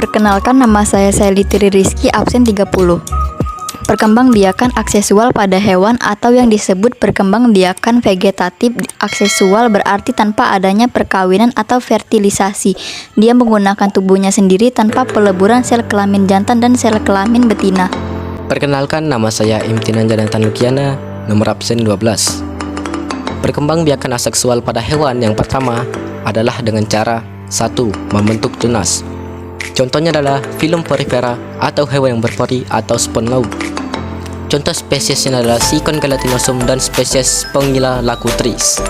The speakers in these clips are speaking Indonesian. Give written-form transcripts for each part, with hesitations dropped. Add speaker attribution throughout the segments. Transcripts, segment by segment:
Speaker 1: Perkenalkan, nama saya Sally Tri Rizky, absen 30. Perkembangbiakan aksesual pada hewan atau yang disebut perkembangbiakan vegetatif aksesual berarti tanpa adanya perkawinan atau fertilisasi. Dia menggunakan tubuhnya sendiri tanpa peleburan sel kelamin jantan dan sel kelamin betina.
Speaker 2: Perkenalkan, nama saya Imtinan Janatan Lukiana, nomor absen 12. Perkembangbiakan aseksual pada hewan yang pertama adalah dengan cara 1. Membentuk tunas. Contohnya adalah filum porifera atau hewan yang berpori atau sperm. Contoh spesiesnya adalah Sikon gelatinosum dan spesies Pongilla lacutris.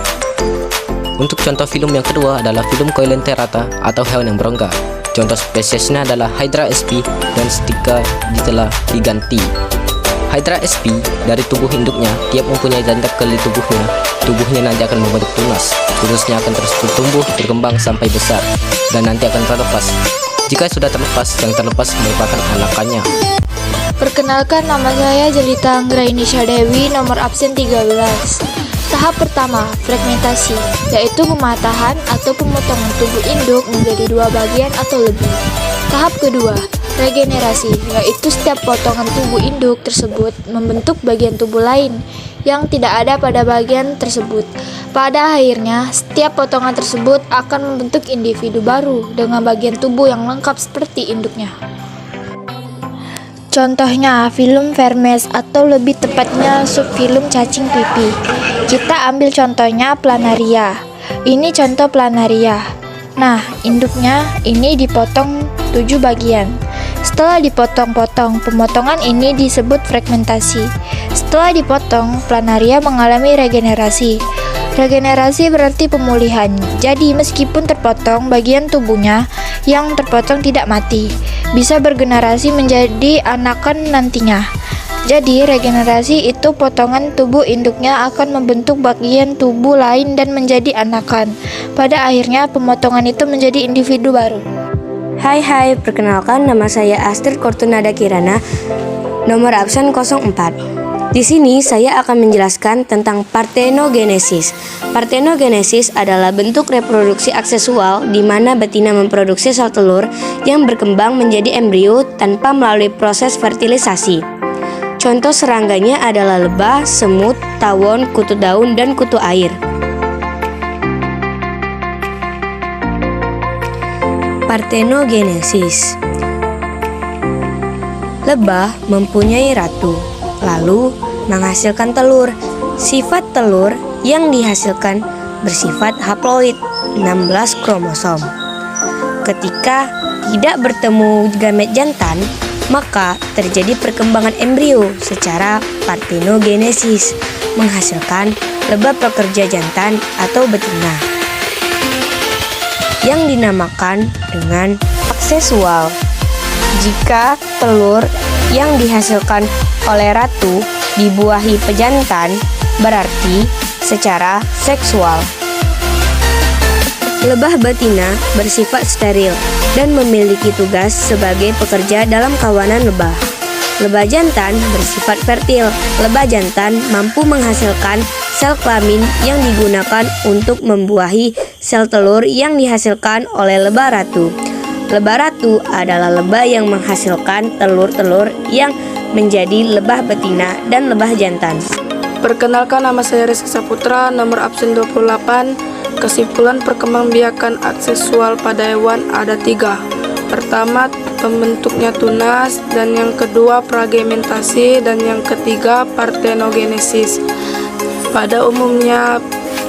Speaker 2: Untuk contoh filum yang kedua adalah filum Coelenterata atau hewan yang berongga. Contoh spesiesnya adalah Hydra sp dan Sticha ditela giganti. Hydra sp dari tubuh induknya, tiap mempunyai zangkat keli tubuhnya nanti akan membentuk tunas. Tunasnya akan terus bertumbuh, berkembang sampai besar dan nanti akan terlepas. Jika sudah terlepas, yang terlepas merupakan anakannya.
Speaker 3: Perkenalkan, nama saya Jelita Anggrainisha Dewi, nomor absen 13. Tahap pertama, fragmentasi, yaitu pematahan atau pemotongan tubuh induk menjadi 2 bagian atau lebih. Tahap kedua, regenerasi, yaitu setiap potongan tubuh induk tersebut membentuk bagian tubuh lain yang tidak ada pada bagian tersebut. Pada akhirnya, setiap potongan tersebut akan membentuk individu baru dengan bagian tubuh yang lengkap seperti induknya. Contohnya, filum vermes atau lebih tepatnya subfilum cacing pipi. Kita ambil contohnya planaria. Ini contoh planaria. Nah, induknya ini dipotong 7 bagian. Setelah dipotong-potong, pemotongan ini disebut fragmentasi. Setelah dipotong, planaria mengalami regenerasi. Regenerasi berarti pemulihan. Jadi meskipun terpotong, bagian tubuhnya yang terpotong tidak mati, bisa bergenerasi menjadi anakan nantinya. Jadi regenerasi itu potongan tubuh induknya akan membentuk bagian tubuh lain dan menjadi anakan. Pada akhirnya pemotongan itu menjadi individu baru.
Speaker 4: Hai, perkenalkan, nama saya Astrid Kortunada Kirana, nomor absen 04. Di sini saya akan menjelaskan tentang partenogenesis. Partenogenesis adalah bentuk reproduksi aksesual di mana betina memproduksi sel telur yang berkembang menjadi embrio tanpa melalui proses fertilisasi. Contoh serangganya adalah lebah, semut, tawon, kutu daun, dan kutu air. Partenogenesis. Lebah mempunyai ratu, lalu menghasilkan telur. Sifat telur yang dihasilkan bersifat haploid, 16 kromosom. Ketika tidak bertemu gamet jantan, maka terjadi perkembangan embrio secara partenogenesis, menghasilkan lebah pekerja jantan atau betina yang dinamakan dengan aksesual. Jika telur yang dihasilkan oleh ratu dibuahi pejantan, berarti secara seksual. Lebah betina bersifat steril dan memiliki tugas sebagai pekerja dalam kawanan lebah. Lebah jantan bersifat fertil. Lebah jantan mampu menghasilkan sel kelamin yang digunakan untuk membuahi sel telur yang dihasilkan oleh lebah ratu. Lebah ratu adalah lebah yang menghasilkan telur-telur yang menjadi lebah betina dan lebah jantan.
Speaker 5: Perkenalkan, nama saya Rizky Saputra, nomor absen 28. Kesimpulan perkembangbiakan aksesual pada hewan ada 3. Pertama, pembentuknya tunas, dan yang kedua fragmentasi, dan yang ketiga partenogenesis. Pada umumnya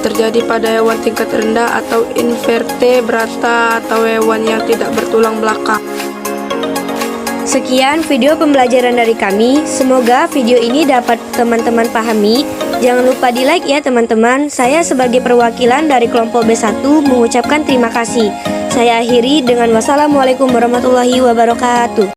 Speaker 5: terjadi pada hewan tingkat rendah atau invertebrata atau hewan yang tidak bertulang belakang.
Speaker 4: Sekian video pembelajaran dari kami. Semoga video ini dapat teman-teman pahami. Jangan lupa di like ya teman-teman. Saya sebagai perwakilan dari kelompok B1 mengucapkan terima kasih. Saya akhiri dengan wassalamualaikum warahmatullahi wabarakatuh.